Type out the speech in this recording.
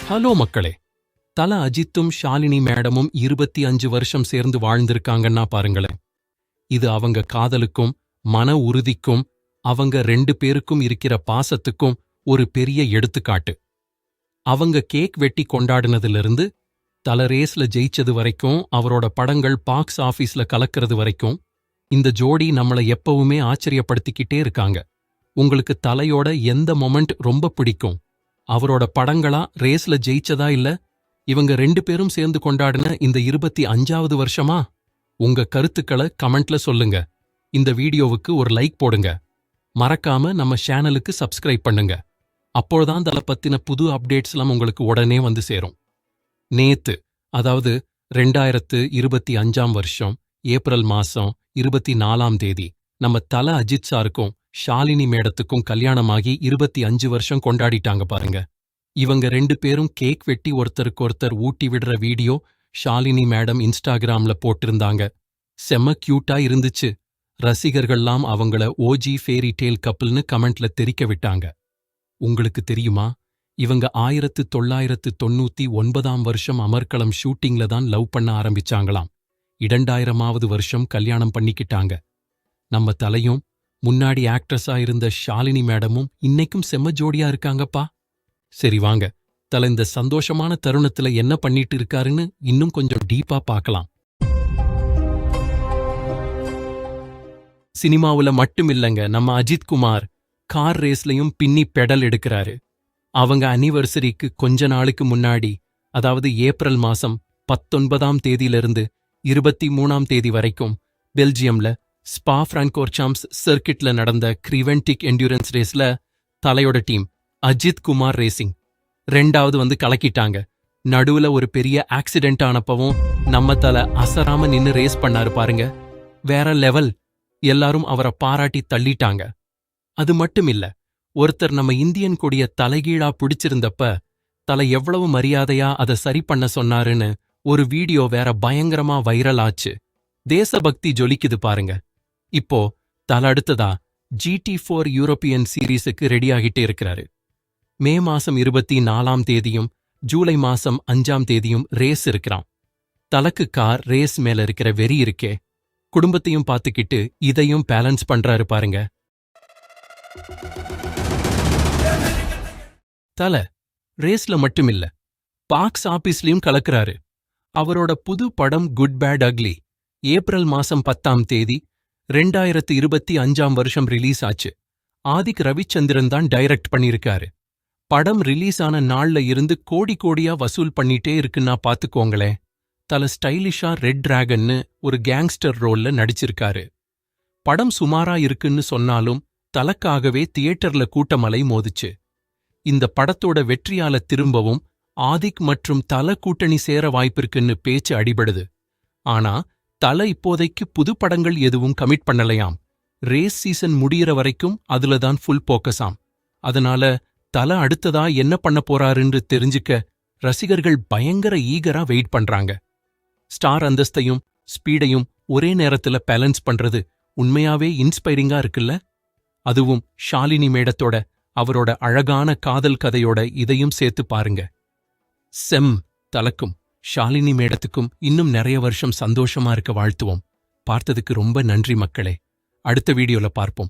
Hello மக்களே. தல அஜித்தும் ஷாலினி மேடமும் 25 வருஷம் சேர்ந்து வாழ்ந்திருக்காங்கன்னா பாருங்களேன். இது அவங்க காதலுக்கும் மன உறுதிக்கும் அவங்க 2 பேருக்கும் இருக்கிற பாசத்துக்கும் ஒரு பெரிய எடுத்துக்காட்டு. அவங்க கேக் வெட்டி கொண்டாடினதிலிருந்து தல ரேஸ்ல ஜெயிச்சது வரைக்கும், அவரோட படங்கள் பாக்ஸ் ஆபீஸ்ல கலக்கிறது வரைக்கும் இந்த ஜோடி நம்மள எப்பவுமே ஆச்சரியப்படுத்திக்கிட்டே இருக்காங்க. உங்களுக்கு தலையோட எந்த மொமெண்ட் ரொம்ப பிடிக்கும்? அவரோட படங்களா, ரேஸ்ல ஜெயிச்சதா, இல்ல இவங்க 2 பேரும் சேர்ந்து கொண்டாடின இந்த 25வது வருஷமா? உங்க கருத்துக்களை கமெண்ட்ல சொல்லுங்க. இந்த வீடியோவுக்கு ஒரு லைக் போடுங்க. மறக்காம நம்ம சேனலுக்கு சப்ஸ்கிரைப் பண்ணுங்க. அப்போதான் தல பத்தின புது அப்டேட்ஸ்லாம் உங்களுக்கு உடனே வந்து சேரும். நேத்து, அதாவது 2025 வருஷம் ஏப்ரல் மாசம் 24ஆம் தேதி நம்ம தல அஜித் சாருக்கும் ஷாலினி மேடத்துக்கும் கல்யாணமாகி 25 வருஷம் கொண்டாடிட்டாங்க பாருங்க. இவங்க 2 பேரும் கேக் வெட்டி ஒருத்தருக்கொருத்தர் ஊட்டி விடுற வீடியோ ஷாலினி மேடம் இன்ஸ்டாகிராம்ல போட்டிருந்தாங்க. செம்ம கியூட்டா இருந்துச்சு. ரசிகர்கள்லாம் அவங்கள ஓஜி ஃபேரி டேல் கப்பிள்னு கமெண்ட்ல தெரிக்க விட்டாங்க. உங்களுக்கு தெரியுமா, இவங்க 1999ஆம் வருஷம் அமர்க்களம் ஷூட்டிங்ல தான் லவ் பண்ண ஆரம்பிச்சாங்களாம். 2000ஆவது வருஷம் கல்யாணம் பண்ணிக்கிட்டாங்க. நம்ம தலையும் முன்னாடி ஆக்ட்ரஸா இருந்த ஷாலினி மேடமும் இன்னைக்கும் செம்ம ஜோடியா இருக்காங்கப்பா. சரி வாங்க, தல இந்த சந்தோஷமான தருணத்துல என்ன பண்ணிட்டு இருக்காருன்னு இன்னும் கொஞ்சம் டீப்பா பார்க்கலாம். சினிமாவுல மட்டுமில்லங்க, நம்ம அஜித் குமார் கார் ரேஸ்லயும் பின்னி பெடல் எடுக்கிறாரு. அவங்க அனிவர்சரிக்கு கொஞ்ச நாளுக்கு முன்னாடி, அதாவது ஏப்ரல் மாசம் 19ஆம் தேதியிலிருந்து 23ஆம் தேதி வரைக்கும் பெல்ஜியம்ல ஸ்பா பிராங்கோர்சாம்ஸ் சர்க்கிட்ல நடந்த கிரிவென்டிக் என்டூரன்ஸ் ரேஸ்ல தலையோட டீம் அஜித் குமார் ரேசிங் 2வது வந்து கலக்கிட்டாங்க. நடுவுல ஒரு பெரிய ஆக்சிடென்ட் ஆனப்பவும் நம்ம தல அசராம நின்னு ரேஸ் பண்ணாரு பாருங்க. வேற லெவல். எல்லாரும் அவரை பாராட்டி தள்ளிட்டாங்க. அது மட்டுமில்ல, ஒருத்தர் நம்ம இந்தியன் கொடிய தலைகீழா பிடிச்சிருந்தப்ப தல எவ்வளவு மரியாதையா அதை சரி பண்ண சொன்னாருன்னு ஒரு வீடியோ வேற பயங்கரமா வைரல் ஆச்சு. தேசபக்தி ஜொலிக்குது பாருங்க. இப்போ தல அடுத்ததா GT4 யூரோப்பியன் சீரீஸுக்கு ரெடியாகிட்டே இருக்கிறாரு. மே மாசம் 24ஆம் தேதியும் ஜூலை மாசம் 5ஆம் தேதியும் ரேஸ் இருக்கிறான். தலக்கு கார் ரேஸ் மேல இருக்கிற வெறி இருக்கே, குடும்பத்தையும் பார்த்துக்கிட்டு இதையும் பேலன்ஸ் பண்றாரு பாருங்க. தல ரேஸ்ல மட்டுமில்ல, பாக்ஸ் ஆபீஸ்லயும் கலக்குறாரு. அவரோட புது படம் குட் பேட் அக்லி ஏப்ரல் மாசம் 10ஆம் தேதி 2025ஆம் வருஷம் ரிலீஸ் ஆச்சு. ஆதிக் ரவிச்சந்திரன் தான் டைரக்ட் பண்ணியிருக்காரு. படம் ரிலீஸ் ஆன நாள்ல இருந்து கோடி கோடியா வசூல் பண்ணிட்டே இருக்குன்னா பாத்துக்கோங்களேன். தல ஸ்டைலிஷா ரெட் டிராகன்னு ஒரு கேங்ஸ்டர் ரோல்ல நடிச்சிருக்காரு. படம் சுமாரா இருக்குன்னு சொன்னாலும் தலக்காகவே தியேட்டர்ல கூட்டமலை மோதுச்சு. இந்த படத்தோட வெற்றியால திரும்பவும் ஆதிக் மற்றும் தல கூட்டணி சேர வாய்ப்பிருக்குன்னு பேச்சு அடிபடுது. ஆனா தல இப்போதைக்கு புது படங்கள் எதுவும் கமிட் பண்ணலையாம். ரேஸ் சீசன் முடியற வரைக்கும் அதுலதான் ஃபுல் போக்கஸாம். அதனால தல அடுத்ததா என்ன பண்ண போறாருன்னு தெரிஞ்சுக்க ரசிகர்கள் பயங்கர ஈகரா வெயிட் பண்றாங்க. ஸ்டார் அந்தஸ்தையும் ஸ்பீடையும் ஒரே நேரத்துல பேலன்ஸ் பண்றது உண்மையாவே இன்ஸ்பைரிங்கா இருக்குல்ல? அதுவும் ஷாலினி மேடத்தோட, அவரோட அழகான காதல் கதையோட இதையும் சேர்த்து பாருங்க. தலக்கும் ஷாலினி மேடத்துக்கும் இன்னும் நிறைய வருஷம் சந்தோஷமா இருக்க வாழ்த்துவோம். பார்த்ததுக்கு ரொம்ப நன்றி மக்களே. அடுத்த வீடியோல பார்ப்போம்.